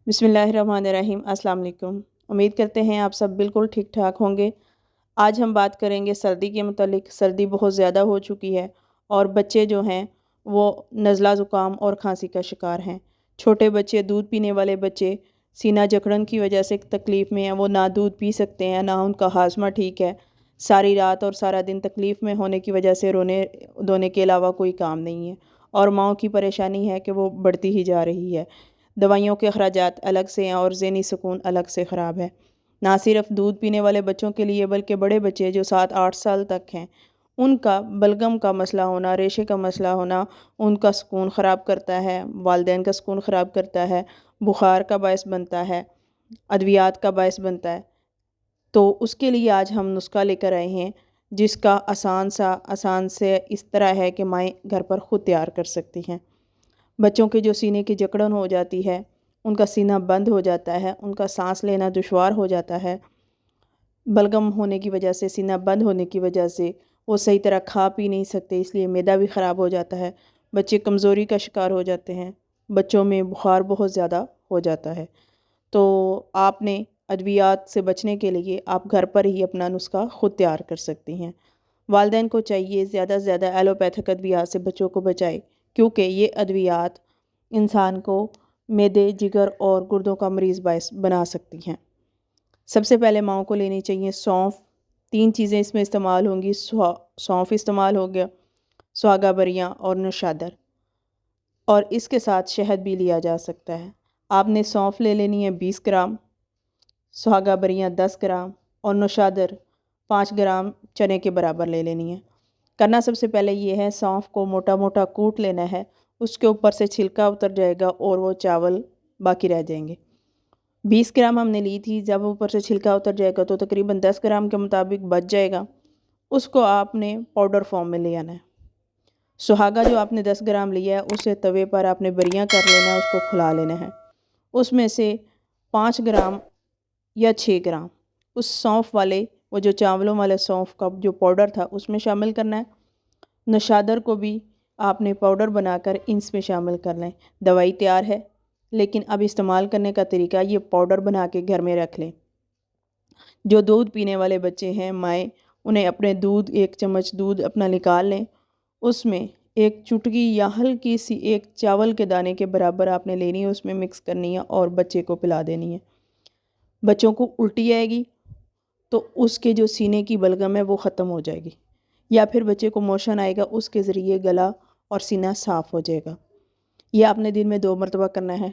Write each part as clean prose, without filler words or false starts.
बिस्मिल्लाहिर्रहमानिर्रहीम। अस्सलाम वालेकुम। उम्मीद करते हैं आप सब बिल्कुल ठीक ठाक होंगे। आज हम बात करेंगे सर्दी के मुतालिक। सर्दी बहुत ज़्यादा हो चुकी है और बच्चे जो हैं वो नज़ला ज़ुकाम और खांसी का शिकार हैं। छोटे बच्चे, दूध पीने वाले बच्चे सीना जकड़न की वजह से तकलीफ़ में हैं, वो ना दूध पी सकते हैं ना उनका हाजमा ठीक है। सारी रात और सारा दिन तकलीफ़ में होने की वजह से रोने धोने के अलावा कोई काम नहीं है और माँओं की परेशानी है कि वो बढ़ती ही जा रही है। दवाइयों के अखराजात अलग से हैं और ज़हनी सुकून अलग से ख़राब है। ना सिर्फ दूध पीने वाले बच्चों के लिए बल्कि बड़े बच्चे जो 7-8 साल तक हैं, उनका बलगम का मसला होना, रेशे का मसला होना उनका सुकून ख़राब करता है, वालिदैन का सुकून ख़राब करता है, बुखार का बायस बनता है, अद्वियात का बायस बनता है। तो उसके लिए आज हम नुस्खा लेकर आए हैं जिसका आसान से इस तरह है कि माएँ घर पर ख़ुद तैयार कर सकती हैं। बच्चों के जो सीने की जकड़न हो जाती है, उनका सीना बंद हो जाता है, उनका सांस लेना दुश्वार हो जाता है, बलगम होने की वजह से, सीना बंद होने की वजह से वो सही तरह खा पी नहीं सकते, इसलिए मैदा भी ख़राब हो जाता है। बच्चे कमज़ोरी का शिकार हो जाते हैं, बच्चों में बुखार बहुत ज़्यादा हो जाता है। तो आपने अद्वियात से बचने के लिए आप घर पर ही अपना नुस्खा ख़ुद तैयार कर सकती हैं। वालिदैन को चाहिए ज़्यादा से ज़्यादा एलोपैथिक अद्वियात से बच्चों को बचाए, क्योंकि ये अद्वियात इंसान को मैदे, जिगर और गुर्दों का मरीज़ बायस बना सकती हैं। सबसे पहले माओं को लेनी चाहिए सौंफ। 3 चीज़ें इसमें इस्तेमाल होंगी। सौंफ इस्तेमाल हो गया, सुहागा बरियाँ और नौशादर, और इसके साथ शहद भी लिया जा सकता है। आपने सौंफ ले लेनी है 20 ग्राम, सुहागा बरियाँ 10 ग्राम और नौशादर 5 ग्राम चने के बराबर ले लेनी है। करना सबसे पहले ये है, सौंफ को मोटा मोटा कूट लेना है, उसके ऊपर से छिलका उतर जाएगा और वो चावल बाकी रह जाएंगे। 20 ग्राम हमने ली थी, जब ऊपर से छिलका उतर जाएगा तो तकरीबन 10 ग्राम के मुताबिक बच जाएगा। उसको आपने पाउडर फॉर्म में ले आना है। सुहागा जो आपने 10 ग्राम लिया है उसे तवे पर आपने बरियाँ कर लेना है, उसको फुला लेना है। उसमें से 5 ग्राम या 6 ग्राम उस सौंफ वाले, वो जो चावलों वाले सौंफ का जो पाउडर था उसमें शामिल करना है। नौशादर को भी आपने पाउडर बनाकर इसमें शामिल कर लें। दवाई तैयार है, लेकिन अब इस्तेमाल करने का तरीका, ये पाउडर बना के घर में रख लें। जो दूध पीने वाले बच्चे हैं, माएँ, उन्हें अपने दूध 1 चम्मच दूध अपना निकाल लें, उसमें 1 चुटकी या हल्की सी 1 चावल के दाने के बराबर आपने लेनी है, उसमें मिक्स करनी है और बच्चे को पिला देनी है। बच्चों को उल्टी आएगी तो उसके जो सीने की बलगम है वो ख़त्म हो जाएगी, या फिर बच्चे को मोशन आएगा, उसके ज़रिए गला और सीना साफ़ हो जाएगा। यह आपने दिन में 2 मरतबा करना है।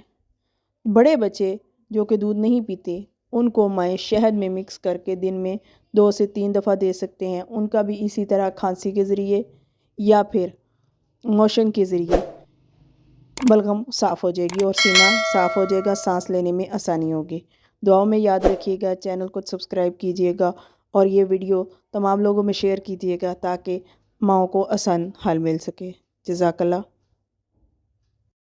बड़े बच्चे जो कि दूध नहीं पीते, उनको माएँ शहद में मिक्स करके दिन में 2 से 3 दफ़ा दे सकते हैं। उनका भी इसी तरह खांसी के ज़रिए या फिर मोशन के ज़रिए बलगम साफ़ हो जाएगी और सीना साफ़ हो जाएगा, सांस लेने में आसानी होगी। दुआओं में याद रखिएगा, चैनल को सब्सक्राइब कीजिएगा और ये वीडियो तमाम लोगों में शेयर कीजिएगा ताकि माँओं को आसान हल मिल सके। जज़ाकल्लाह।